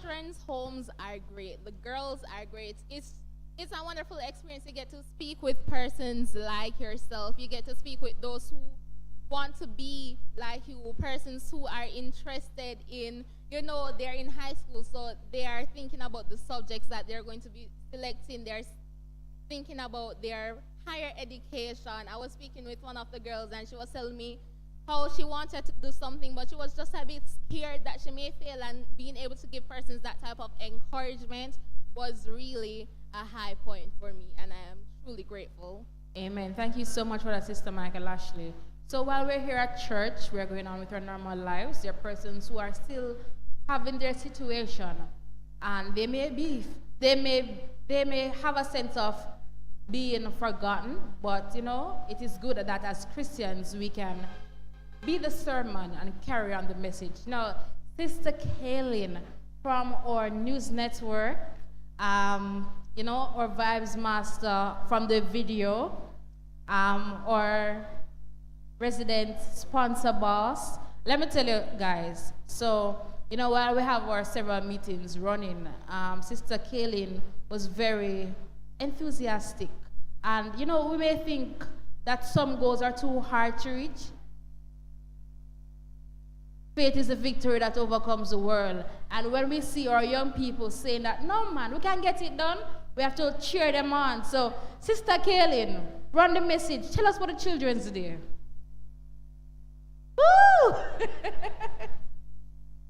children's homes are great. The girls are great. It's a wonderful experience. You get to speak with persons like yourself. You get to speak with those who want to be like you, persons who are interested in, they're in high school, so they are thinking about the subjects that they're going to be selecting. They're thinking about their higher education. I was speaking with one of the girls, and she was telling me how she wanted to do something, but she was just a bit scared that she may fail, and being able to give persons that type of encouragement was really a high point for me, and I am truly grateful. Amen. Thank you so much for that, Sister Michael Ashley. So while we're here at church, we're going on with our normal lives. There are persons who are still having their situation, and they may have a sense of being forgotten, but it is good that as Christians we can be the sermon and carry on the message. Now, Sister Kaylin from our news network, our Vibes Master from the video, our resident sponsor boss. Let me tell you guys, so while we have our several meetings running, Sister Kaylin was very enthusiastic. And we may think that some goals are too hard to reach. Faith is the victory that overcomes the world. And when we see our young people saying that, no man, we can get it done, we have to cheer them on. So, Sister Kaylin, run the message. Tell us what the Children's Day. Woo!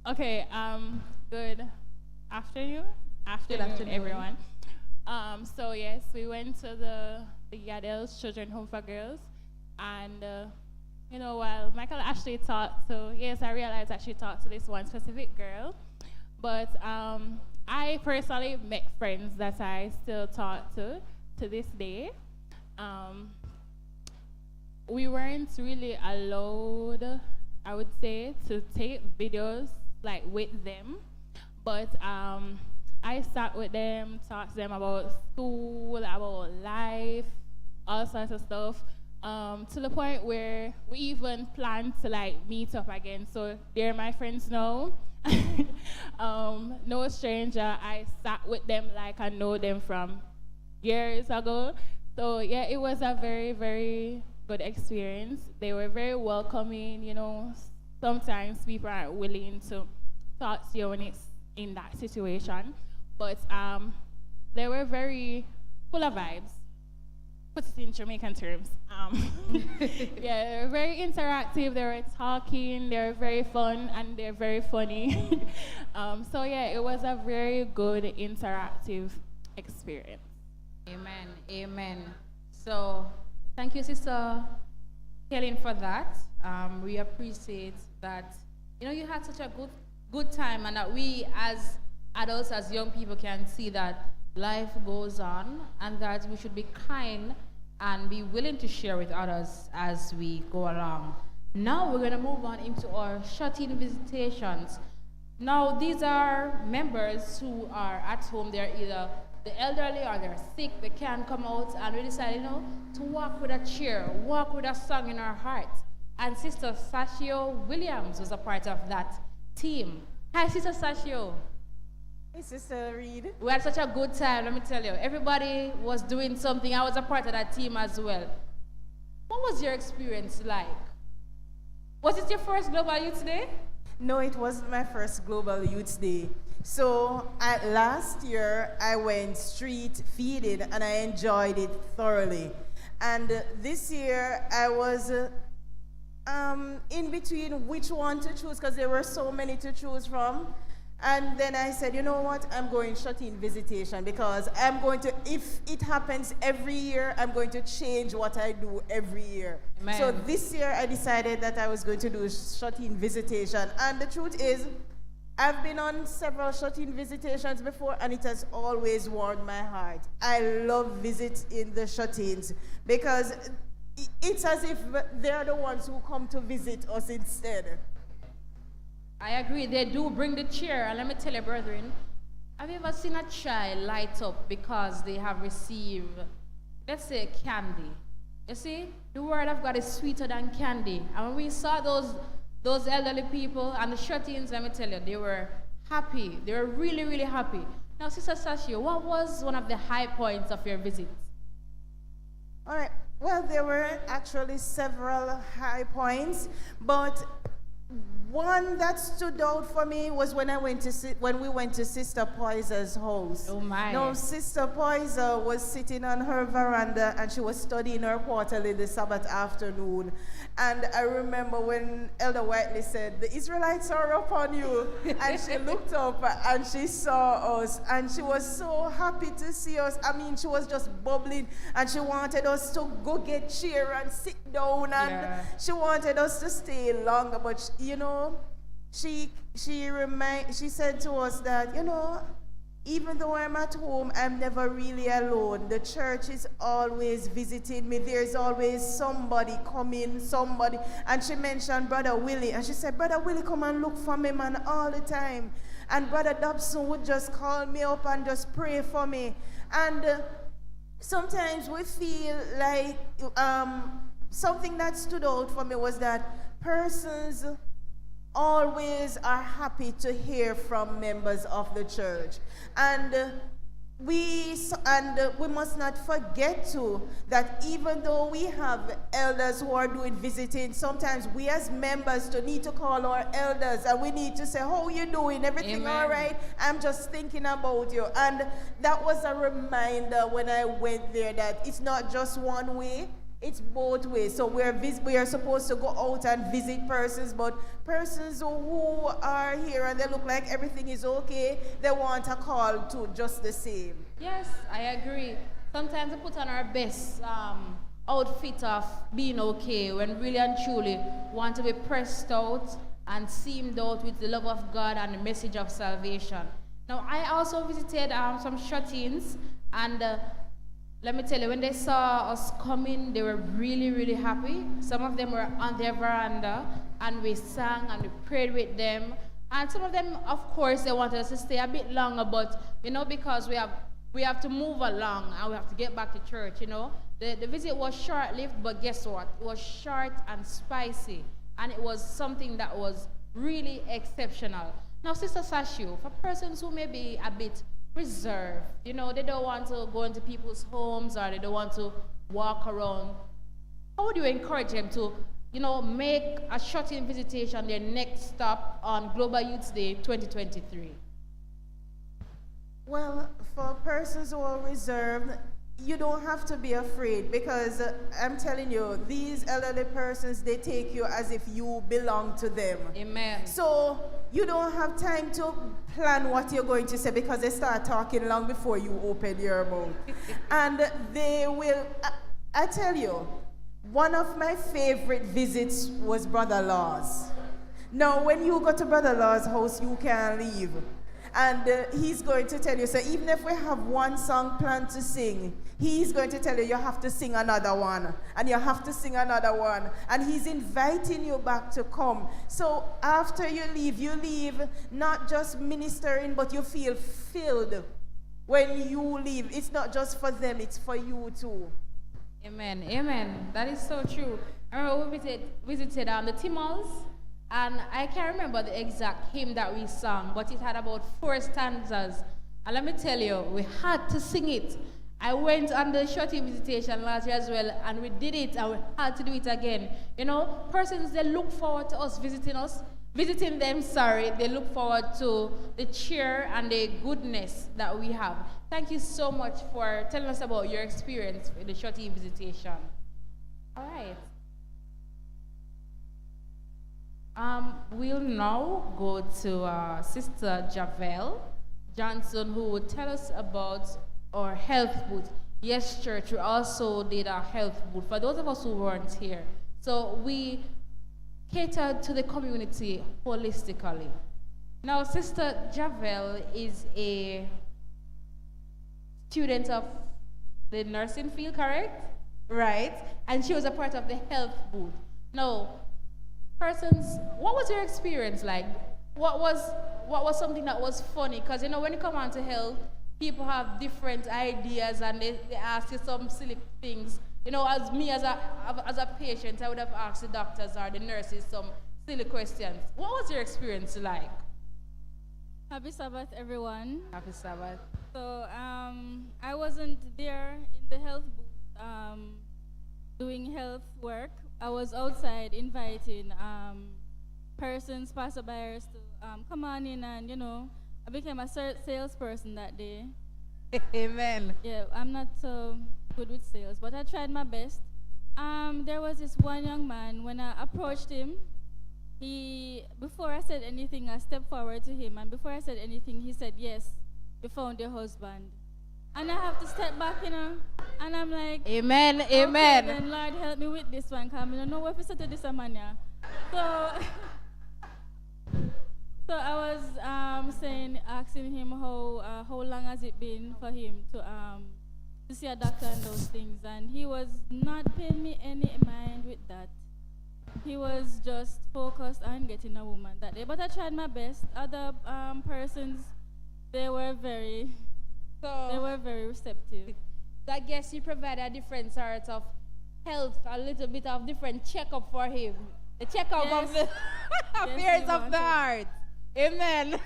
Okay, good afternoon. Afternoon, everyone. So yes, we went to the Yadel's Children's Home for Girls, and while Michael Ashley talked to, yes, I realized that she talked to this one specific girl, but I personally met friends that I still talk to this day. We weren't really allowed, I would say, to take videos like with them, but I sat with them, talked to them about school, about life, all sorts of stuff, to the point where we even planned to meet up again. So they're my friends now. No stranger. I sat with them like I know them from years ago. So yeah, it was a very, very good experience. They were very welcoming. Sometimes people aren't willing to talk to you when it's in that situation. But they were very full of vibes, put it in Jamaican terms. Yeah, they were very interactive, they were talking, they were very fun, and they're very funny. So yeah, it was a very good interactive experience. Amen, amen. So thank you, Sister Helen, for that. We appreciate that, you had such a good time, and that we as adults, as young people, can see that life goes on and that we should be kind and be willing to share with others as we go along. Now we're going to move on into our shut-in visitations. Now these are members who are at home. They're either the elderly or they're sick. They can't come out, and we decided, to walk with a cheer, walk with a song in our heart. And Sister Sashio Williams was a part of that team. Hi, Sister Sashio. Hey, Sister Reed. We had such a good time, let me tell you. Everybody was doing something. I was a part of that team as well. What was your experience like? Was it your first Global Youth Day? No, it wasn't my first Global Youth Day. So last year, I went street feeding, and I enjoyed it thoroughly. And this year, I was in between which one to choose, because there were so many to choose from. And then I said, you know what, I'm going shut-in visitation, because I'm going to, if it happens every year, I'm going to change what I do every year. Amen. So this year I decided that I was going to do shut-in visitation. And the truth is, I've been on several shut-in visitations before, and it has always warmed my heart. I love visits in the shut-ins, because it's as if they're the ones who come to visit us instead. I agree, they do bring the cheer. And let me tell you, brethren, have you ever seen a child light up because they have received, let's say, candy? You see, the word of God is sweeter than candy. And when we saw those elderly people and the shut-ins, let me tell you, they were happy. They were really, really happy. Now, Sister Sashio, what was one of the high points of your visit? All right. Well, there were actually several high points, but one that stood out for me was when we went to Sister Poiser's house. Oh my! No, Sister Poiser was sitting on her veranda and she was studying her quarterly the Sabbath afternoon. And I remember when Elder Whiteley said, "The Israelites are upon you," and she looked up and she saw us, and she was so happy to see us. I mean, she was just bubbling, and she wanted us to go get chair and sit down, and she wanted us to stay longer. But you know, she said to us that, you know, even though I'm at home, I'm never really alone. The church is always visiting me. There's always somebody coming, somebody. And she mentioned Brother Willie. And she said, "Brother Willie, come and look for me, man, all the time." And Brother Dobson would just call me up and just pray for me. And sometimes we feel like something that stood out for me was that persons always are happy to hear from members of the church. And we must not forget too that even though we have elders who are doing visiting, sometimes we as members need to call our elders and we need to say, "How you doing? Everything all right? I'm just thinking about you." And that was a reminder when I went there that it's not just one way. It's both ways. So we are supposed to go out and visit persons, but persons who are here and they look like everything is okay, they want a call too, just the same. Yes, I agree. Sometimes we put on our best outfit of being okay when really and truly want to be pressed out and seamed out with the love of God and the message of salvation. Now, I also visited some shut-ins, and let me tell you, when they saw us coming, they were really, really happy. Some of them were on their veranda, and we sang and we prayed with them. And some of them, of course, they wanted us to stay a bit longer, but, you know, because we have to move along and we have to get back to church, you know. The visit was short-lived, but guess what? It was short and spicy, and it was something that was really exceptional. Now, Sister Sashio, for persons who may be a bit reserved, you know, they don't want to go into people's homes or they don't want to walk around, how would you encourage them to, you know, make a shut-in visitation their next stop on Global Youth Day 2023? Well, for persons who are reserved, you don't have to be afraid, because I'm telling you, these elderly persons, they take you as if you belong to them. Amen. So you don't have time to plan what you're going to say, because they start talking long before you open your mouth. And they will, I tell you, one of my favorite visits was Brother Law's. Now, when you go to Brother Law's house, you can't leave. And he's going to tell you, so even if we have one song planned to sing, he's going to tell you, you have to sing another one, and you have to sing another one. And he's inviting you back to come. So after you leave not just ministering, but you feel filled when you leave. It's not just for them, it's for you too. Amen, amen. That is so true. I remember we visited the Timals, and I can't remember the exact hymn that we sang, but it had about 4 stanzas. And let me tell you, we had to sing it. I went on the short-in visitation last year as well, and we did it, and we had to do it again. You know, persons, they look forward to us visiting them, they look forward to the cheer and the goodness that we have. Thank you so much for telling us about your experience with the short-in visitation. All right. We'll now go to Sister Javel Johnson, who will tell us about our health booth. Yes, church, we also did our health booth for those of us who weren't here. So we catered to the community holistically. Now, Sister Javel is a student of the nursing field, correct? Right? And she was a part of the health booth. Now, persons, what was your experience like? What was something that was funny? Because, you know, when you come on to health, people have different ideas and they ask you some silly things. You know, as a patient, I would have asked the doctors or the nurses some silly questions. What was your experience like? Happy Sabbath, everyone. Happy Sabbath. So I wasn't there in the health booth doing health work. I was outside inviting persons, passerbyers to come on in, and I became a salesperson that day. Amen. Yeah, I'm not so good with sales, but I tried my best. There was this one young man. When I approached him, before I said anything, I stepped forward to him, and before I said anything, he said, "Yes, you found your husband." And I have to step back, and I'm like, Amen. okay, Amen. then Lord help me with this one, because I don't know what to say to this man, yeah. So, so I was asking him how long has it been for him to see a doctor and those things, and he was not paying me any mind with that. He was just focused on getting a woman that day. But I tried my best. Other persons, they were very receptive. So I guess you provide a different sort of health, a little bit of different checkup for him. The checkup of the affairs of the heart. Amen.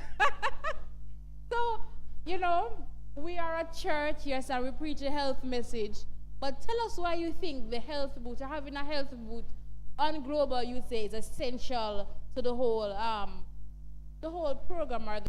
So, we are a church, yes, and we preach a health message. But tell us why you think the health booth, having a health booth on Global Youth Day is essential to the whole program or